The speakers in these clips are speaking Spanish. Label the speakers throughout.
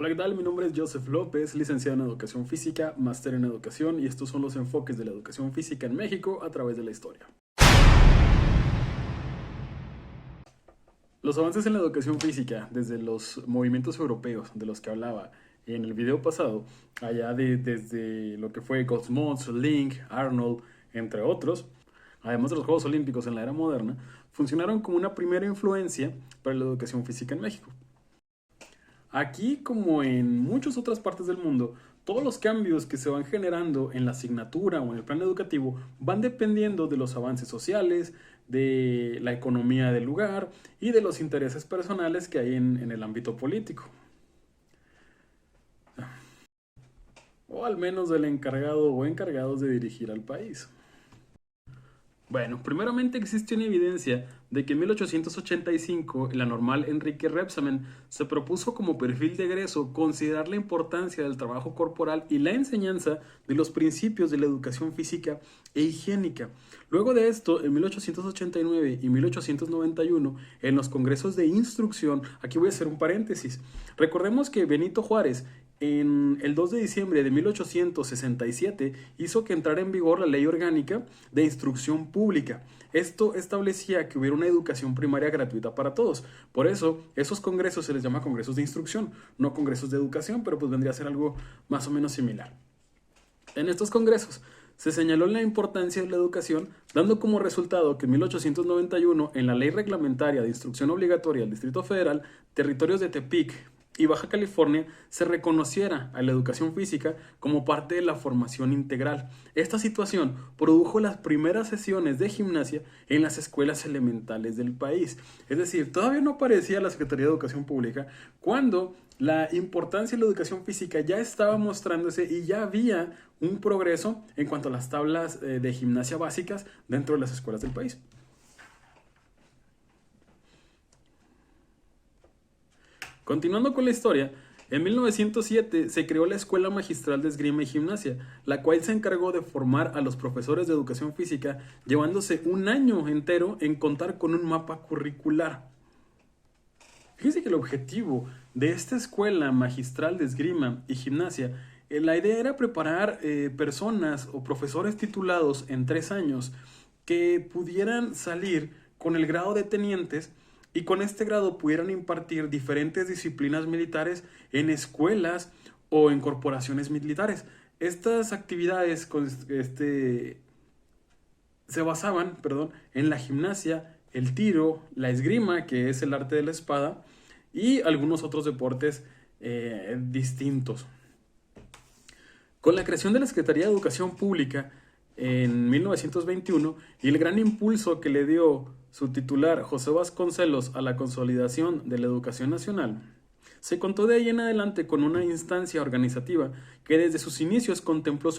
Speaker 1: Hola, ¿qué tal? Mi nombre es Joseph López, licenciado en Educación Física, máster en Educación, y estos son los enfoques de la educación física en México a través de la historia. Los avances en la educación física, desde los movimientos europeos de los que hablaba en el video pasado, desde lo que fue Cosmos, Link, Arnold, entre otros, además de los Juegos Olímpicos en la era moderna, funcionaron como una primera influencia para la educación física en México. Aquí, como en muchas otras partes del mundo, todos los cambios que se van generando en la asignatura o en el plan educativo van dependiendo de los avances sociales, de la economía del lugar y de los intereses personales que hay en el ámbito político, o al menos del encargado o encargados de dirigir al país. Bueno, primeramente existe una evidencia de que en 1885 el anormal Enrique Rebsamen se propuso como perfil de egreso considerar la importancia del trabajo corporal y la enseñanza de los principios de la educación física e higiénica. Luego de esto, en 1889 y 1891, en los congresos de instrucción, aquí voy a hacer un paréntesis, recordemos que Benito Juárez en el 2 de diciembre de 1867 hizo que entrara en vigor la Ley Orgánica de Instrucción Pública. Esto establecía que hubiera una educación primaria gratuita para todos. Por eso, esos congresos se les llama congresos de instrucción, no congresos de educación, pero pues vendría a ser algo más o menos similar. En estos congresos se señaló la importancia de la educación, dando como resultado que en 1891, en la Ley Reglamentaria de Instrucción Obligatoria del Distrito Federal, territorios de Tepic y Baja California, se reconociera a la educación física como parte de la formación integral. Esta situación produjo las primeras sesiones de gimnasia en las escuelas elementales del país. Es decir, todavía no aparecía la Secretaría de Educación Pública cuando la importancia de la educación física ya estaba mostrándose y ya había un progreso en cuanto a las tablas de gimnasia básicas dentro de las escuelas del país. Continuando con la historia, en 1907 se creó la Escuela Magistral de Esgrima y Gimnasia, la cual se encargó de formar a los profesores de educación física, llevándose un año entero en contar con un mapa curricular. Fíjense que el objetivo de esta Escuela Magistral de Esgrima y Gimnasia, la idea era preparar personas o profesores titulados en 3 años que pudieran salir con el grado de tenientes y con este grado pudieran impartir diferentes disciplinas militares en escuelas o en corporaciones militares. Estas actividades se basaban, en la gimnasia, el tiro, la esgrima, que es el arte de la espada, y algunos otros deportes distintos. Con la creación de la Secretaría de Educación Pública en 1921 y el gran impulso que le dio su titular José Vasconcelos a la consolidación de la educación nacional, se contó de ahí en adelante con una instancia organizativa que desde sus inicios contempló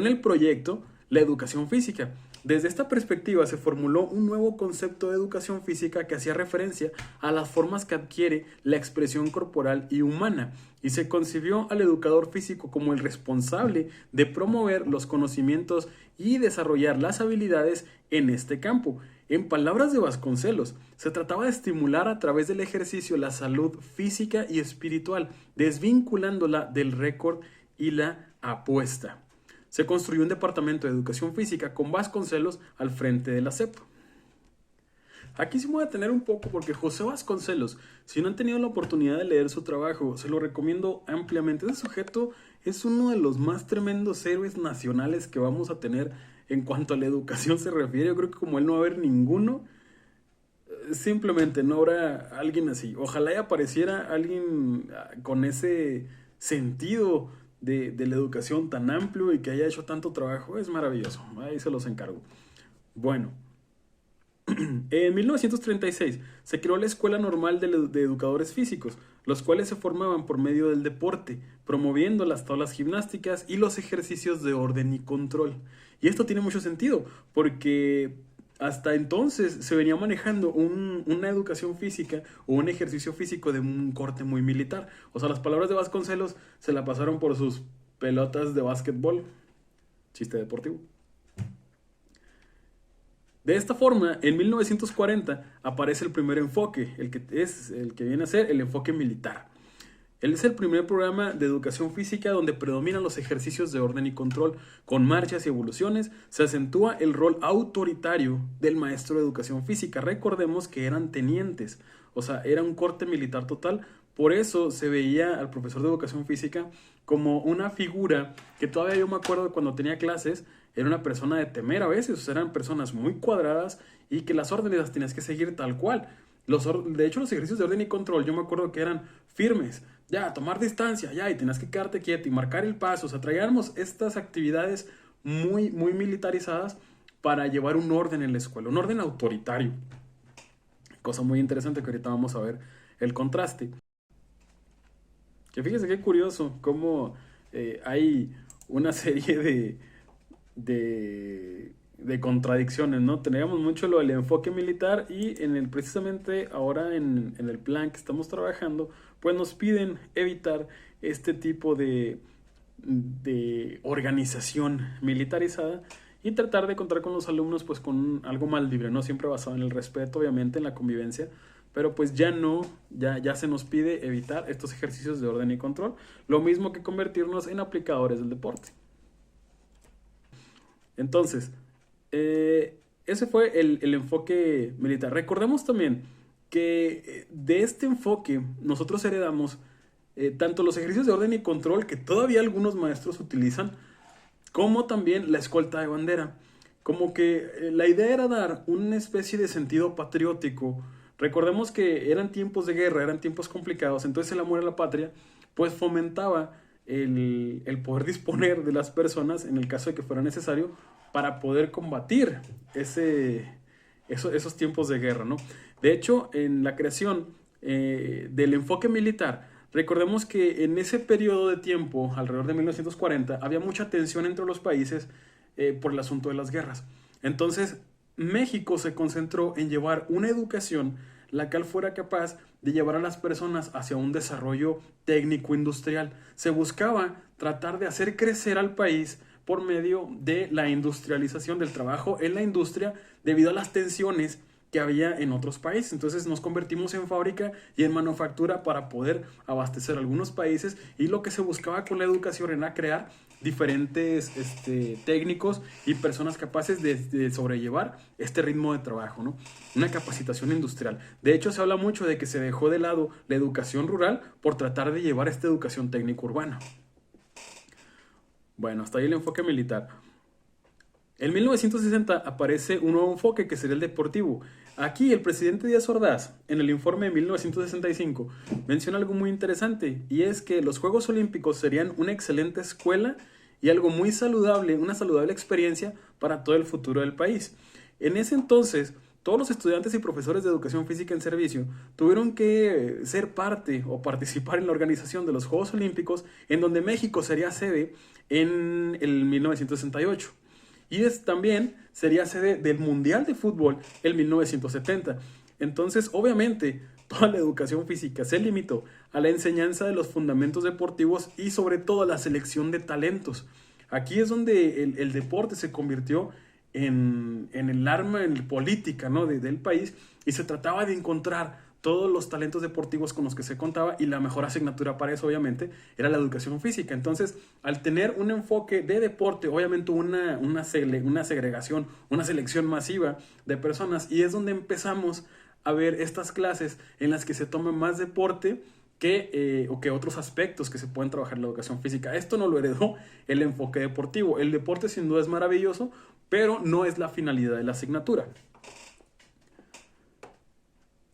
Speaker 1: en el proyecto la educación física. Desde esta perspectiva se formuló un nuevo concepto de educación física que hacía referencia a las formas que adquiere la expresión corporal y humana, y se concibió al educador físico como el responsable de promover los conocimientos y desarrollar las habilidades en este campo. En palabras de Vasconcelos, se trataba de estimular a través del ejercicio la salud física y espiritual, desvinculándola del récord y la apuesta. Se construyó un departamento de educación física con Vasconcelos al frente de la SEP. Aquí sí me voy a tener un poco porque José Vasconcelos, si no han tenido la oportunidad de leer su trabajo, se lo recomiendo ampliamente. Ese sujeto es uno de los más tremendos héroes nacionales que vamos a tener en cuanto a la educación se refiere. Yo creo que como él no va a haber ninguno, simplemente no habrá alguien así. Ojalá y apareciera alguien con ese sentido de la educación tan amplio y que haya hecho tanto trabajo. Es maravilloso. Ahí se los encargo. Bueno. En 1936 se creó la Escuela Normal de Educadores Físicos, los cuales se formaban por medio del deporte, promoviendo las tablas gimnásticas y los ejercicios de orden y control. Y esto tiene mucho sentido, porque hasta entonces se venía manejando una educación física o un ejercicio físico de un corte muy militar. O sea, las palabras de Vasconcelos se la pasaron por sus pelotas de básquetbol. Chiste deportivo. De esta forma, en 1940 aparece el primer enfoque, el que viene a ser el enfoque militar. Él es el primer programa de educación física donde predominan los ejercicios de orden y control, con marchas y evoluciones. Se acentúa el rol autoritario del maestro de educación física. Recordemos que eran tenientes, o sea, era un corte militar total. Por eso se veía al profesor de educación física como una figura que todavía yo me acuerdo cuando tenía clases, era una persona de temer a veces, o sea, eran personas muy cuadradas y que las órdenes las tenías que seguir tal cual. De hecho, los ejercicios de orden y control, yo me acuerdo que eran firmes, ya, tomar distancia, ya, y tenías que quedarte quieto y marcar el paso. O sea, traíamos estas actividades muy, muy militarizadas para llevar un orden en la escuela, un orden autoritario. Cosa muy interesante que ahorita vamos a ver el contraste. Que fíjese qué curioso cómo hay una serie de contradicciones, ¿no? Teníamos mucho lo del enfoque militar y precisamente ahora en el plan que estamos trabajando, pues nos piden evitar este tipo de organización militarizada y tratar de contar con los alumnos pues con algo más libre, ¿no? Siempre basado en el respeto, obviamente, en la convivencia, pero pues ya no, ya se nos pide evitar estos ejercicios de orden y control, lo mismo que convertirnos en aplicadores del deporte. Entonces, ese fue el enfoque militar. Recordemos también que de este enfoque nosotros heredamos tanto los ejercicios de orden y control que todavía algunos maestros utilizan, como también la escolta de bandera. Como que la idea era dar una especie de sentido patriótico. Recordemos que eran tiempos de guerra, eran tiempos complicados, entonces el amor a la patria pues fomentaba el poder disponer de las personas en el caso de que fuera necesario para poder combatir esos tiempos de guerra, ¿no? De hecho, en la creación del enfoque militar, recordemos que en ese periodo de tiempo, alrededor de 1940, había mucha tensión entre los países por el asunto de las guerras. Entonces, México se concentró en llevar una educación la cual fuera capaz de llevar a las personas hacia un desarrollo técnico-industrial. Se buscaba tratar de hacer crecer al país por medio de la industrialización del trabajo en la industria debido a las tensiones que había en otros países. Entonces nos convertimos en fábrica y en manufactura para poder abastecer a algunos países, y lo que se buscaba con la educación era crear diferentes técnicos y personas capaces de sobrellevar este ritmo de trabajo, ¿no? Una capacitación industrial. De hecho, se habla mucho de que se dejó de lado la educación rural por tratar de llevar esta educación técnico urbana. Bueno, hasta ahí el enfoque militar. En 1960 aparece un nuevo enfoque que sería el deportivo. Aquí el presidente Díaz Ordaz, en el informe de 1965, menciona algo muy interesante, y es que los Juegos Olímpicos serían una excelente escuela y algo muy saludable, una saludable experiencia para todo el futuro del país. En ese entonces, todos los estudiantes y profesores de educación física en servicio tuvieron que ser parte o participar en la organización de los Juegos Olímpicos, en donde México sería sede en el 1968. Y también sería sede del Mundial de Fútbol en 1970. Entonces, obviamente, toda la educación física se limitó a la enseñanza de los fundamentos deportivos y sobre todo a la selección de talentos. Aquí es donde el deporte se convirtió en el arma en política, ¿no? del país, y se trataba de encontrar todos los talentos deportivos con los que se contaba, y la mejor asignatura para eso obviamente era la educación física. Entonces, al tener un enfoque de deporte, obviamente una segregación, una selección masiva de personas, y es donde empezamos a ver estas clases en las que se toma más deporte que otros aspectos que se pueden trabajar en la educación física. Esto no lo heredó el enfoque deportivo. El deporte sin duda es maravilloso, pero no es la finalidad de la asignatura.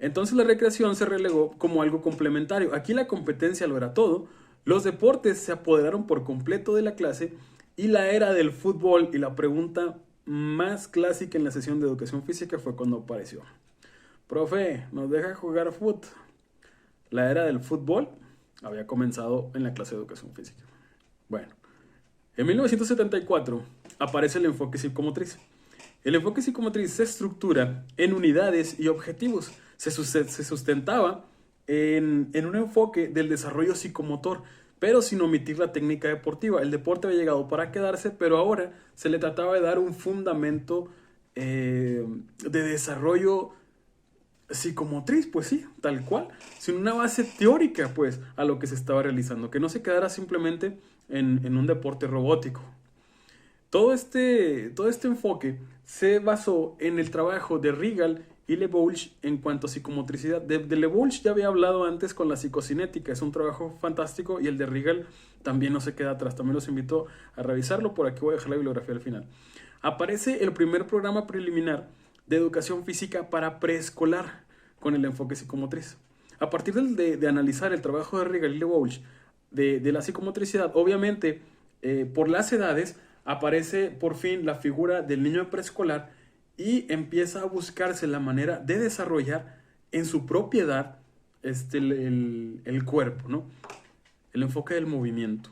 Speaker 1: Entonces la recreación se relegó como algo complementario. Aquí la competencia lo era todo. Los deportes se apoderaron por completo de la clase, y la era del fútbol, y la pregunta más clásica en la sesión de educación física fue cuando apareció: profe, ¿nos deja jugar fútbol? La era del fútbol había comenzado en la clase de educación física. Bueno, en 1974 aparece el enfoque psicomotriz. El enfoque psicomotriz se estructura en unidades y objetivos. Se sustentaba en un enfoque del desarrollo psicomotor, pero sin omitir la técnica deportiva. El deporte había llegado para quedarse, pero ahora se le trataba de dar un fundamento de desarrollo psicomotriz, pues sí, tal cual, sin una base teórica, pues, a lo que se estaba realizando, que no se quedara simplemente en un deporte robótico. Todo este enfoque se basó en el trabajo de Rigal y LeBouche en cuanto a psicomotricidad. De LeBouche ya había hablado antes con la psicocinética, es un trabajo fantástico, y el de Rigal también no se queda atrás, también los invito a revisarlo, por aquí voy a dejar la bibliografía al final. Aparece el primer programa preliminar de educación física para preescolar con el enfoque psicomotriz. A partir de analizar el trabajo de Rigal y LeBouche de la psicomotricidad, obviamente por las edades, aparece por fin la figura del niño preescolar y empieza a buscarse la manera de desarrollar en su propiedad el cuerpo, ¿no? El enfoque del movimiento.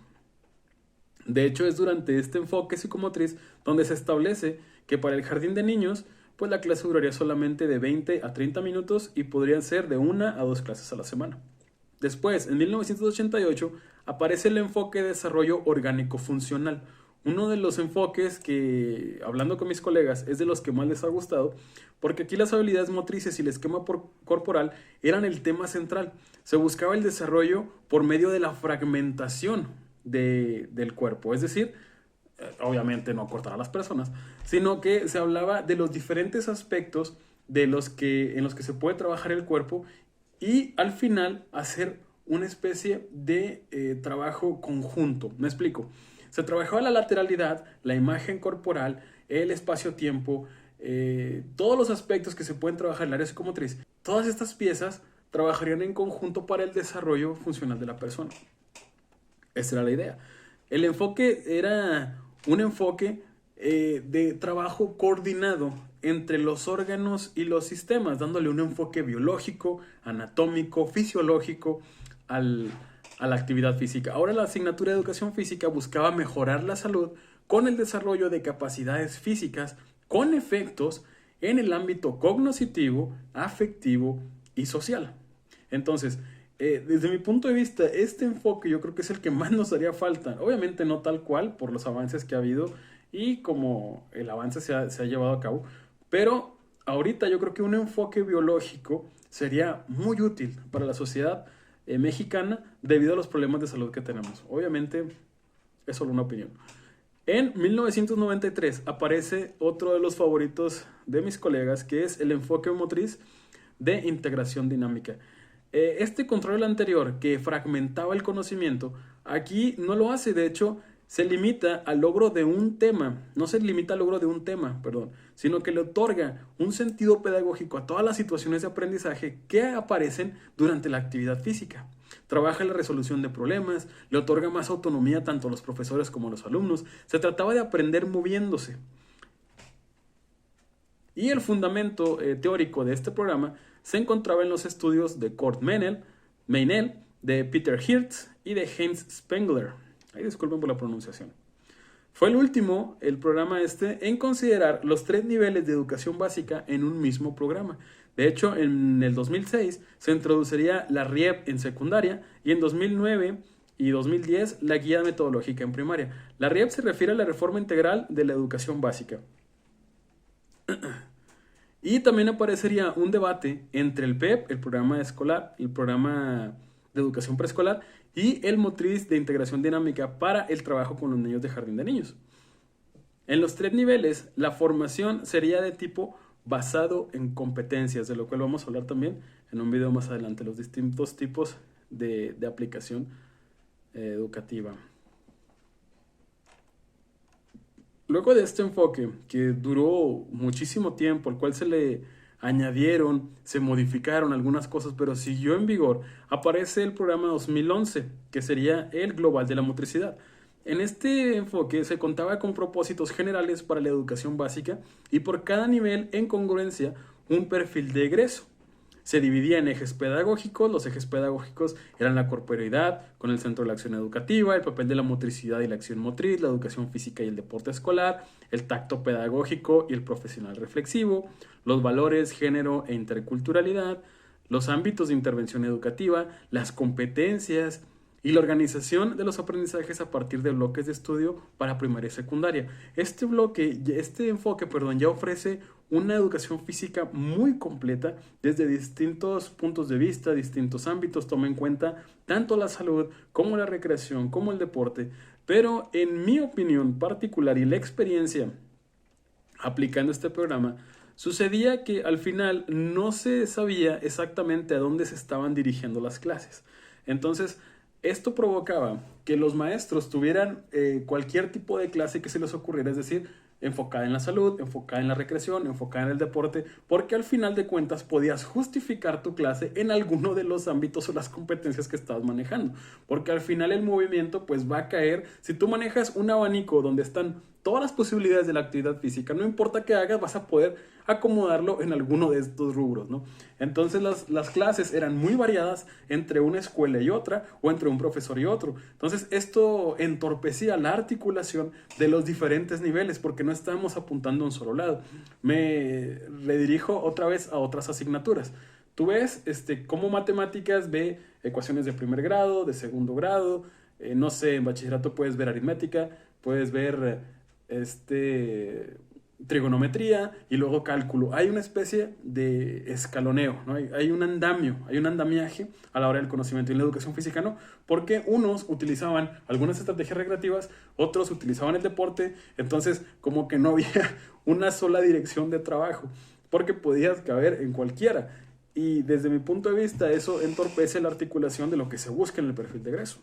Speaker 1: De hecho, es durante este enfoque psicomotriz donde se establece que para el jardín de niños, pues la clase duraría solamente de 20 a 30 minutos y podrían ser de 1 a 2 clases a la semana. Después, en 1988, aparece el enfoque de desarrollo orgánico funcional. Uno de los enfoques que, hablando con mis colegas, es de los que más les ha gustado, porque aquí las habilidades motrices y el esquema corporal eran el tema central. Se buscaba el desarrollo por medio de la fragmentación del cuerpo, es decir, obviamente no cortar a las personas, sino que se hablaba de los diferentes aspectos en los que se puede trabajar el cuerpo y al final hacer una especie de trabajo conjunto. Me explico. Se trabajaba la lateralidad, la imagen corporal, el espacio-tiempo, todos los aspectos que se pueden trabajar en el área psicomotriz. Todas estas piezas trabajarían en conjunto para el desarrollo funcional de la persona. Esa era la idea. El enfoque era un enfoque de trabajo coordinado entre los órganos y los sistemas, dándole un enfoque biológico, anatómico, fisiológico a la actividad física. Ahora la asignatura de educación física buscaba mejorar la salud con el desarrollo de capacidades físicas con efectos en el ámbito cognitivo, afectivo y social. Entonces, desde mi punto de vista, este enfoque yo creo que es el que más nos haría falta. Obviamente no tal cual por los avances que ha habido y como el avance se ha llevado a cabo, pero ahorita yo creo que un enfoque biológico sería muy útil para la sociedad mexicana debido a los problemas de salud que tenemos. Obviamente es solo una opinión. En 1993 aparece otro de los favoritos de mis colegas, que es el enfoque motriz de integración dinámica. Este control anterior que fragmentaba el conocimiento, aquí no lo hace. De hecho, se limita al logro de un tema, no se limita al logro de un tema, perdón, sino que le otorga un sentido pedagógico a todas las situaciones de aprendizaje que aparecen durante la actividad física. Trabaja en la resolución de problemas, le otorga más autonomía tanto a los profesores como a los alumnos. Se trataba de aprender moviéndose. Y el fundamento teórico de este programa se encontraba en los estudios de Kurt Meinel, de Peter Hirtz y de Heinz Spengler. Ay, disculpen por la pronunciación. Fue el último, el programa en considerar los 3 niveles de educación básica en un mismo programa. De hecho, en el 2006 se introduciría la RIEP en secundaria y en 2009 y 2010 la guía metodológica en primaria. La RIEP se refiere a la reforma integral de la educación básica. Y también aparecería un debate entre el PEP, el programa escolar, el programa de educación preescolar, y el motriz de integración dinámica para el trabajo con los niños de jardín de niños. En los 3 niveles, la formación sería de tipo basado en competencias, de lo cual vamos a hablar también en un video más adelante, los distintos tipos de aplicación educativa. Luego de este enfoque, que duró muchísimo tiempo, al cual se le añadieron, se modificaron algunas cosas, pero siguió en vigor, aparece el programa 2011, que sería el global de la motricidad. En este enfoque se contaba con propósitos generales para la educación básica y por cada nivel en congruencia un perfil de egreso. Se dividía en ejes pedagógicos. Los ejes pedagógicos eran la corporeidad, con el centro de la acción educativa, el papel de la motricidad y la acción motriz, la educación física y el deporte escolar, el tacto pedagógico y el profesional reflexivo, los valores, género e interculturalidad, los ámbitos de intervención educativa, las competencias y la organización de los aprendizajes a partir de bloques de estudio para primaria y secundaria. Este enfoque, ya ofrece una educación física muy completa desde distintos puntos de vista, distintos ámbitos, toma en cuenta tanto la salud como la recreación, como el deporte, pero en mi opinión particular y la experiencia aplicando este programa, sucedía que al final no se sabía exactamente a dónde se estaban dirigiendo las clases. Entonces, esto provocaba que los maestros tuvieran cualquier tipo de clase que se les ocurriera, es decir, enfocada en la salud, enfocada en la recreación, enfocada en el deporte, porque al final de cuentas podías justificar tu clase en alguno de los ámbitos o las competencias que estabas manejando, porque al final el movimiento pues va a caer, si tú manejas un abanico donde están todas las posibilidades de la actividad física, no importa qué hagas, vas a poder acomodarlo en alguno de estos rubros, ¿no? Entonces las clases eran muy variadas entre una escuela y otra, o entre un profesor y otro. Entonces esto entorpecía la articulación de los diferentes niveles, porque no estábamos apuntando a un solo lado. Me redirijo otra vez a otras asignaturas. Tú ves cómo matemáticas ve ecuaciones de primer grado, de segundo grado, no sé, en bachillerato puedes ver aritmética, puedes ver trigonometría y luego cálculo. Hay una especie de escaloneo, ¿no? Hay un andamio, hay un andamiaje a la hora del conocimiento. Y en la educación física no, porque unos utilizaban algunas estrategias recreativas, otros utilizaban el deporte, entonces como que no había una sola dirección de trabajo, porque podías caber en cualquiera. Y desde mi punto de vista eso entorpece la articulación de lo que se busca en el perfil de egreso.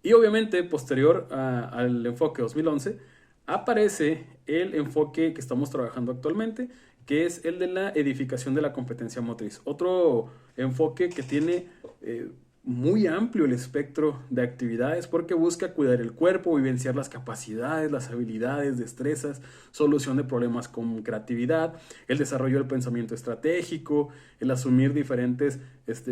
Speaker 1: Y obviamente, posterior al enfoque 2011, aparece el enfoque que estamos trabajando actualmente, que es el de la edificación de la competencia motriz. Otro enfoque que tiene muy amplio el espectro de actividades porque busca cuidar el cuerpo, vivenciar las capacidades, las habilidades, destrezas, solución de problemas con creatividad, el desarrollo del pensamiento estratégico, el asumir diferentes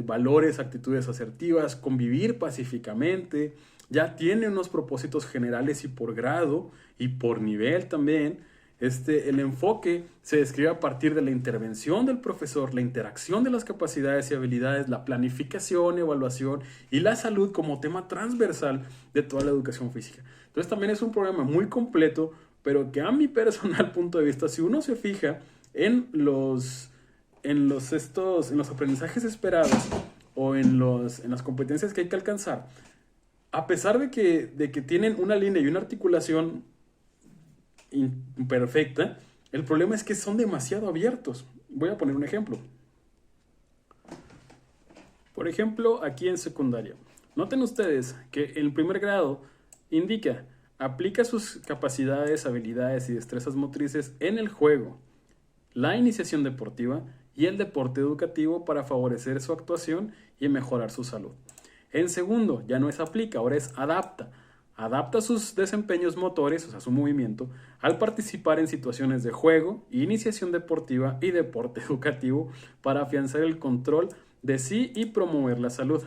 Speaker 1: valores, actitudes asertivas, convivir pacíficamente. Ya tiene unos propósitos generales y por grado y por nivel también. El enfoque se describe a partir de la intervención del profesor, la interacción de las capacidades y habilidades, la planificación, evaluación y la salud como tema transversal de toda la educación física. Entonces también es un programa muy completo, pero que a mi personal punto de vista, si uno se fija en los aprendizajes esperados o en las competencias que hay que alcanzar, a pesar de que tienen una línea y una articulación imperfecta, el problema es que son demasiado abiertos. Voy a poner un ejemplo. Por ejemplo, aquí en secundaria. Noten ustedes que el primer grado indica, aplica sus capacidades, habilidades y destrezas motrices en el juego, la iniciación deportiva y el deporte educativo para favorecer su actuación y mejorar su salud. En segundo, ya no es aplica, ahora es adapta. Adapta sus desempeños motores, o sea, su movimiento, al participar en situaciones de juego, iniciación deportiva y deporte educativo para afianzar el control de sí y promover la salud.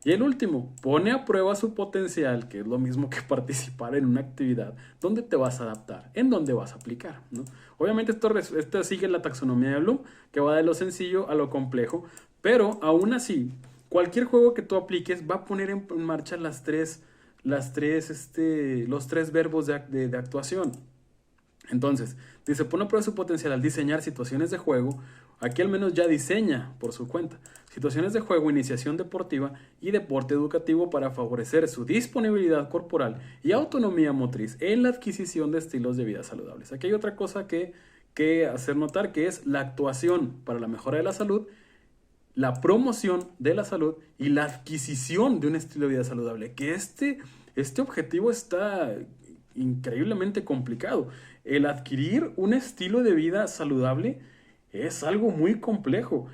Speaker 1: Y el último, pone a prueba su potencial, que es lo mismo que participar en una actividad donde te vas a adaptar, en donde vas a aplicar, ¿no? Obviamente esto sigue la taxonomía de Bloom, que va de lo sencillo a lo complejo, pero aún así, cualquier juego que tú apliques va a poner en marcha los tres verbos de actuación. Entonces, dice, pone a prueba su potencial al diseñar situaciones de juego. Aquí al menos ya diseña por su cuenta situaciones de juego, iniciación deportiva y deporte educativo para favorecer su disponibilidad corporal y autonomía motriz en la adquisición de estilos de vida saludables. Aquí hay otra cosa que hacer notar, que es la actuación para la mejora de la salud, la promoción de la salud y la adquisición de un estilo de vida saludable. Que este objetivo está increíblemente complicado. El adquirir un estilo de vida saludable es algo muy complejo.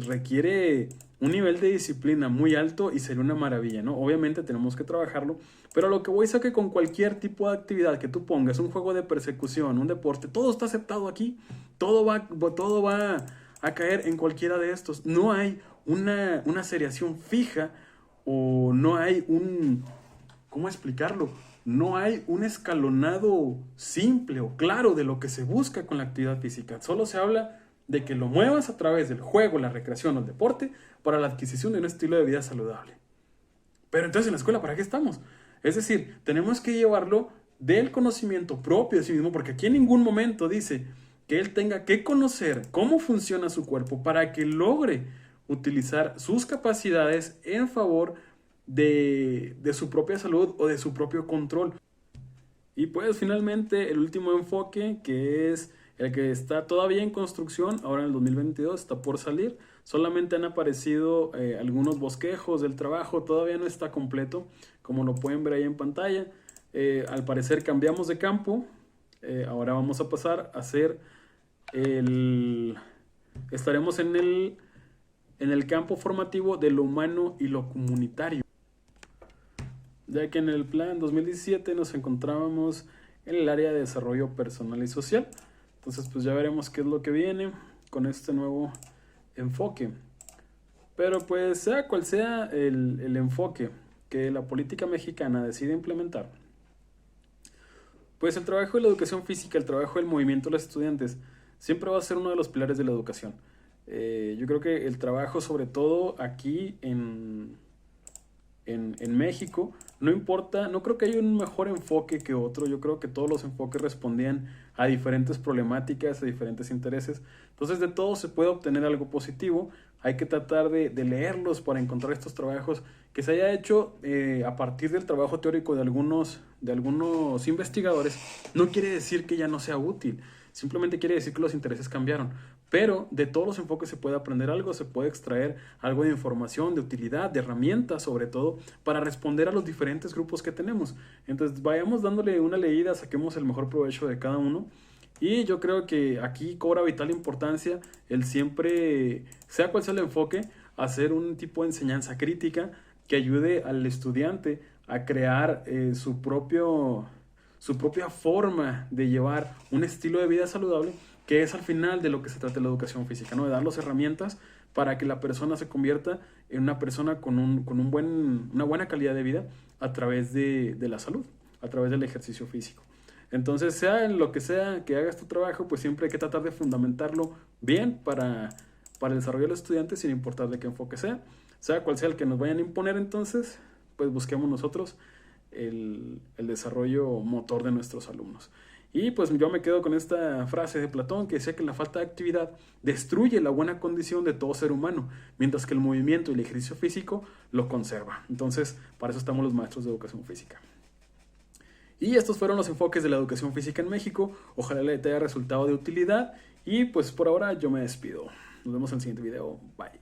Speaker 1: Requiere un nivel de disciplina muy alto y sería una maravilla, ¿no? Obviamente tenemos que trabajarlo, pero lo que voy es que con cualquier tipo de actividad que tú pongas, un juego de persecución, un deporte, todo está aceptado aquí. Todo va a caer en cualquiera de estos. No hay una seriación fija o no hay ¿cómo explicarlo? No hay un escalonado simple o claro de lo que se busca con la actividad física. Solo se habla de que lo muevas a través del juego, la recreación o el deporte para la adquisición de un estilo de vida saludable. Pero entonces en la escuela, ¿para qué estamos? Es decir, tenemos que llevarlo del conocimiento propio de sí mismo, porque aquí en ningún momento dice que él tenga que conocer cómo funciona su cuerpo para que logre utilizar sus capacidades en favor de su propia salud o de su propio control. Y pues finalmente el último enfoque, que es el que está todavía en construcción, ahora en el 2022 está por salir. Solamente han aparecido algunos bosquejos del trabajo, todavía no está completo, como lo pueden ver ahí en pantalla. Al parecer cambiamos de campo, ahora vamos a pasar a hacer estaremos en el campo formativo de lo humano y lo comunitario, ya que en el plan 2017 nos encontrábamos en el área de desarrollo personal y social. Entonces pues ya veremos qué es lo que viene con este nuevo enfoque. Pero pues sea cual sea el enfoque que la política mexicana decide implementar, pues el trabajo de la educación física, el trabajo del movimiento de los estudiantes, siempre va a ser uno de los pilares de la educación. Yo creo que el trabajo, sobre todo aquí en México, no importa, no creo que haya un mejor enfoque que otro, yo creo que todos los enfoques respondían a diferentes problemáticas, a diferentes intereses, entonces de todo se puede obtener algo positivo, hay que tratar de leerlos para encontrar estos trabajos que se haya hecho a partir del trabajo teórico de algunos investigadores, no quiere decir que ya no sea útil, simplemente quiere decir que los intereses cambiaron. Pero de todos los enfoques se puede aprender algo, se puede extraer algo de información, de utilidad, de herramientas sobre todo, para responder a los diferentes grupos que tenemos. Entonces vayamos dándole una leída, saquemos el mejor provecho de cada uno. Y yo creo que aquí cobra vital importancia el siempre, sea cual sea el enfoque, hacer un tipo de enseñanza crítica que ayude al estudiante a crear su propia forma de llevar un estilo de vida saludable, que es al final de lo que se trata la educación física, ¿no? De dar las herramientas para que la persona se convierta en una persona con una buena calidad de vida a través de la salud, a través del ejercicio físico. Entonces, sea en lo que sea que hagas tu trabajo, pues siempre hay que tratar de fundamentarlo bien para el desarrollo de los estudiantes, sin importar de qué enfoque sea cual sea el que nos vayan a imponer. Entonces, pues busquemos nosotros el desarrollo motor de nuestros alumnos. Y pues yo me quedo con esta frase de Platón que decía que la falta de actividad destruye la buena condición de todo ser humano, mientras que el movimiento y el ejercicio físico lo conserva. Entonces, para eso estamos los maestros de educación física. Y estos fueron los enfoques de la educación física en México. Ojalá te haya resultado de utilidad. Y pues por ahora yo me despido. Nos vemos en el siguiente video. Bye.